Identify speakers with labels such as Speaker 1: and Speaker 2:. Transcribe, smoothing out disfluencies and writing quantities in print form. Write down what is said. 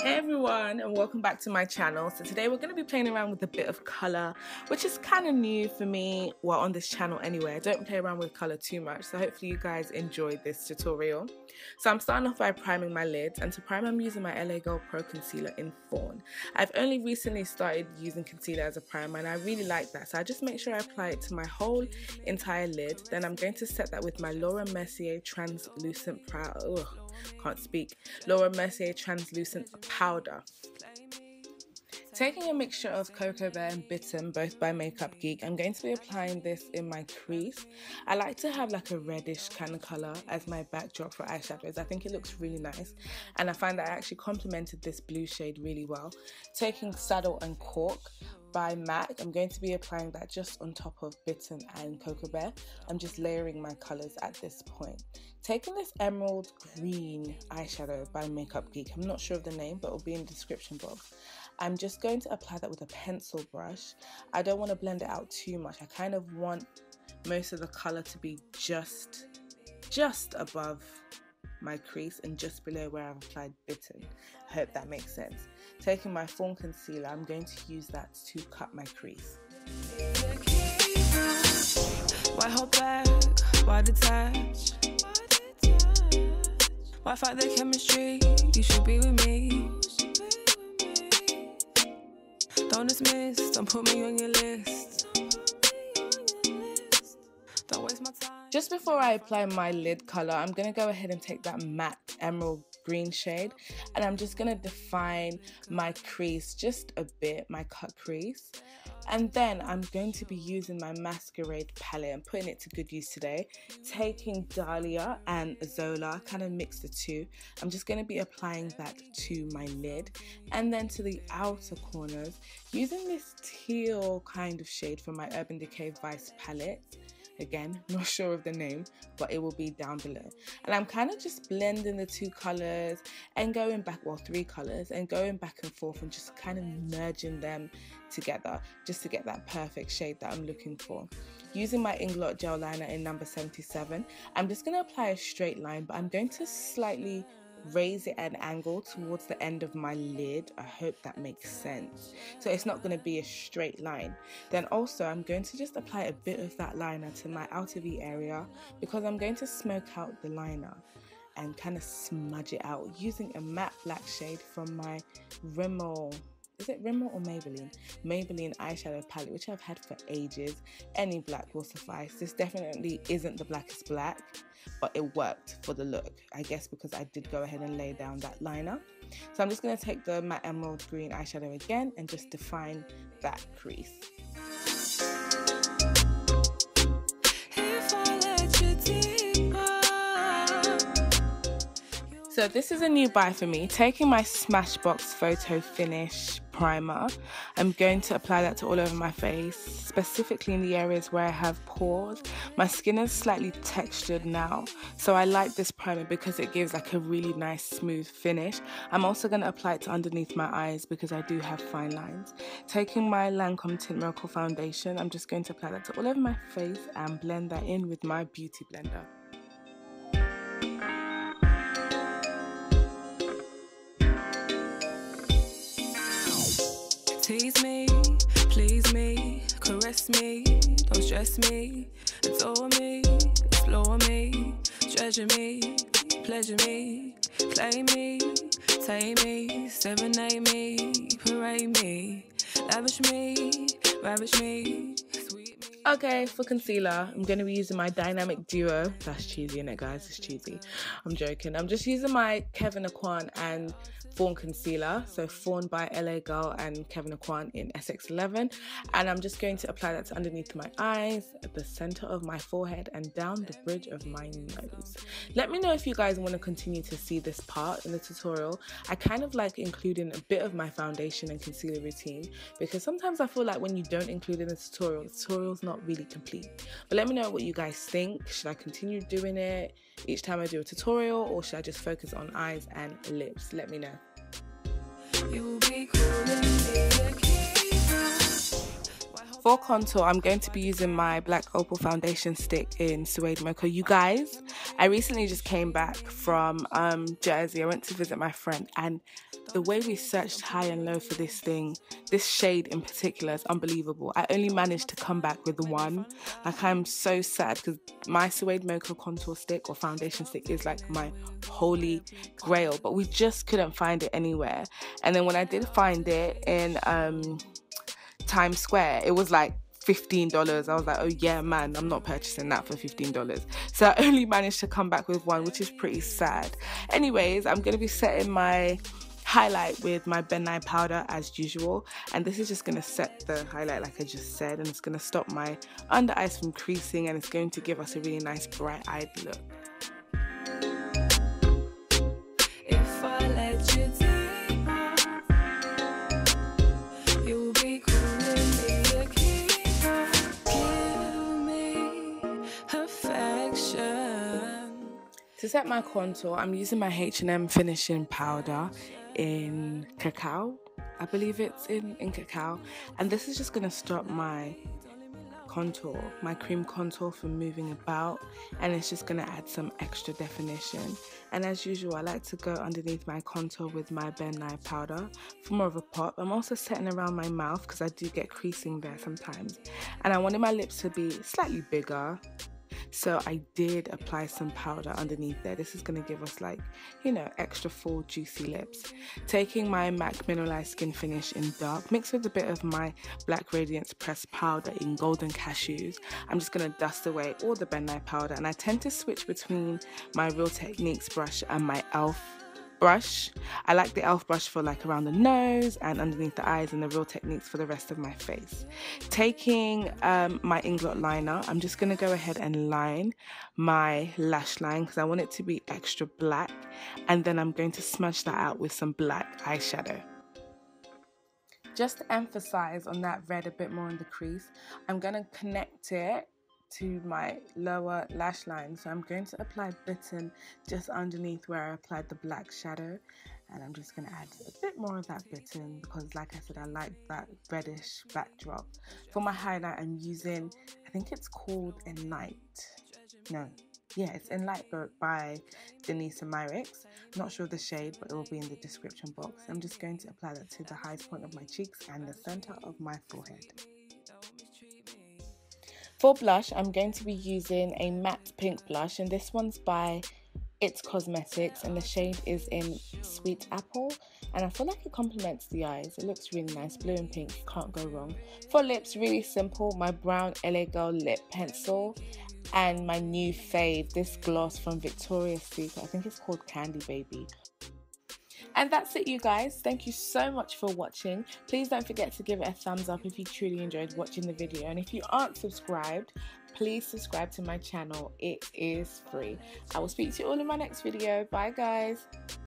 Speaker 1: Hey everyone, and welcome back to my channel. So today we're going to be playing around with a bit of colour, which is kind of new for me, well, on this channel anyway. I don't play around with colour too much, so hopefully you guys enjoyed this tutorial. So I'm starting off by priming my lids, and to prime I'm using my LA Girl Pro Concealer in Fawn. I've only recently started using concealer as a primer and I really like that, so I just make sure I apply it to my whole entire lid. Then I'm going to set that with my Mercier Translucent Mercier Translucent powder. Taking a mixture of Cocoa Bear and Bitten, both by Geek, I'm going to be applying this in my crease. I like to have like a reddish kind of colour as my backdrop for eyeshadows. I think it looks really nice and I find that I actually complemented this blue shade really well. Taking Saddle and Cork by MAC, I'm going to be applying that just on top of Bitten and Cocoa Bear. I'm just layering my colours at this point. Taking this emerald green eyeshadow by Geek, I'm not sure of the name, but it will be in the description box. I'm just going to apply that with a pencil brush. I don't want to blend it out too much. I kind of want most of the colour to be just above my crease and just below where I've applied Bitten. I hope that makes sense. Taking my Fawn concealer, I'm going to use that to cut my crease.
Speaker 2: Why hold back? Why detach? Why fight the chemistry? You should be with me. Don't dismiss, don't put me on your list. Don't waste my time.
Speaker 1: Just before I apply my lid colour, I'm going to go ahead and take that matte emerald green shade and I'm just going to define my crease just a bit, my cut crease. And then I'm going to be using my Masquerade palette and putting it to good use today. Taking Dahlia and Zola, kind of mix the two. I'm just going to be applying that to my lid and then to the outer corners using this teal kind of shade from my Urban Decay Vice palette. Again, not sure of the name, but it will be down below. And I'm kind of just blending the two colours and going back, well, three colours, and going back and forth and just kind of merging them together just to get that perfect shade that I'm looking for. Using my Inglot Gel Liner in number 77, I'm just going to apply a straight line, but I'm going to slightly raise it at an angle towards the end of my lid. I hope that makes sense. So it's not going to be a straight line. Then also I'm going to just apply a bit of that liner to my outer V area because I'm going to smoke out the liner and kind of smudge it out using a matte black shade from my Rimmel. Is it Rimmel or Maybelline? Maybelline eyeshadow palette, which I've had for ages. Any black will suffice. This definitely isn't the blackest black, but it worked for the look, I guess, because I did go ahead and lay down that liner. So I'm just going to take the matte emerald green eyeshadow again and just define that crease. So this is a new buy for me. Taking my Smashbox Photo Finish primer, I'm going to apply that to all over my face, specifically in the areas where I have pores. My skin is slightly textured now, so I like this primer because it gives like a really nice smooth finish. I'm also going to apply it to underneath my eyes because I do have fine lines. Taking my Lancôme Tint Miracle foundation, I'm just going to apply that to all over my face and blend that in with my beauty blender.
Speaker 2: Tease me, please me, caress me, don't stress me, adore me, explore me, treasure me, pleasure me, play me, tame me, serenade me, parade me, lavish me, ravish me, sweet me.
Speaker 1: Okay, for concealer, I'm going to be using my Dynamic Duo. That's cheesy, innit, guys? It's cheesy. I'm joking. I'm just using my Kevyn Aucoin and Fawn concealer. So Fawn by LA Girl and Kevyn Aucoin in SX11. And I'm just going to apply that to underneath my eyes, at the center of my forehead, and down the bridge of my nose. Let me know if you guys want to continue to see this part in the tutorial. I kind of like including a bit of my foundation and concealer routine because sometimes I feel like when you don't include it in the tutorial's not really complete. But let me know what you guys think. Should I continue doing it each time I do a tutorial, or should I just focus on eyes and lips? Let me know. For contour, I'm going to be using my black Opal foundation stick in Suede Mocha. You guys, I recently just came back from Jersey. I went to visit my friend, and the way we searched high and low for this thing, this shade in particular, is unbelievable. I only managed to come back with one. Like, I'm so sad because my Suede Mocha contour stick or foundation stick is like my holy grail, but we just couldn't find it anywhere. And then when I did find it in Times Square, it was like $15. I was like, oh yeah, man, I'm not purchasing that for $15. So I only managed to come back with one, which is pretty sad. Anyways, I'm going to be setting my highlight with my Ben Nye powder as usual, and this is just going to set the highlight like I just said, and it's going to stop my under eyes from creasing, and it's going to give us a really nice bright-eyed look.
Speaker 2: If I let you deeper, you'll be calling me a keeper. Give me affection.
Speaker 1: To set my contour, I'm using my H&M finishing powder in Cacao. I believe it's in Cacao, and this is just going to stop my contour, my cream contour, from moving about, and it's just going to add some extra definition. And as usual, I like to go underneath my contour with my Ben Nye powder for more of a pop. I'm also setting around my mouth because I do get creasing there sometimes, and I wanted my lips to be slightly bigger, so I did apply some powder underneath there. This is going to give us, like, you know, extra full juicy lips. Taking my MAC Mineralized Skin Finish in dark, mixed with a bit of my Black Radiance Pressed powder in Golden Cashews, I'm just going to dust away all the Ben Nye powder. And I tend to switch between my Real Techniques brush and my e.l.f. brush. I like the e.l.f. brush for like around the nose and underneath the eyes, and the Real Techniques for the rest of my face. Taking my Inglot liner, I'm just going to go ahead and line my lash line because I want it to be extra black, and then I'm going to smudge that out with some black eyeshadow. Just to emphasize on that red a bit more in the crease, I'm going to connect it to my lower lash line. So I'm going to apply Bitten just underneath where I applied the black shadow, and I'm just going to add a bit more of that Bitten because, like I said, I like that reddish backdrop. For my highlight, I'm using, I think it's called Enlight. No, yeah, it's Enlight by Danessa Myricks. Not sure of the shade, but it will be in the description box. I'm just going to apply that to the highest point of my cheeks and the center of my forehead. For blush, I'm going to be using a matte pink blush, and this one's by It's Cosmetics, and the shade is in Sweet Apple, and I feel like it complements the eyes. It looks really nice, blue and pink, can't go wrong. For lips, really simple, my brown LA Girl lip pencil and my new fave, this gloss from Victoria's Secret. I think it's called Candy Baby. And that's it, you guys. Thank you so much for watching. Please don't forget to give it a thumbs up if you truly enjoyed watching the video. And if you aren't subscribed, please subscribe to my channel. It is free. I will speak to you all in my next video. Bye, guys.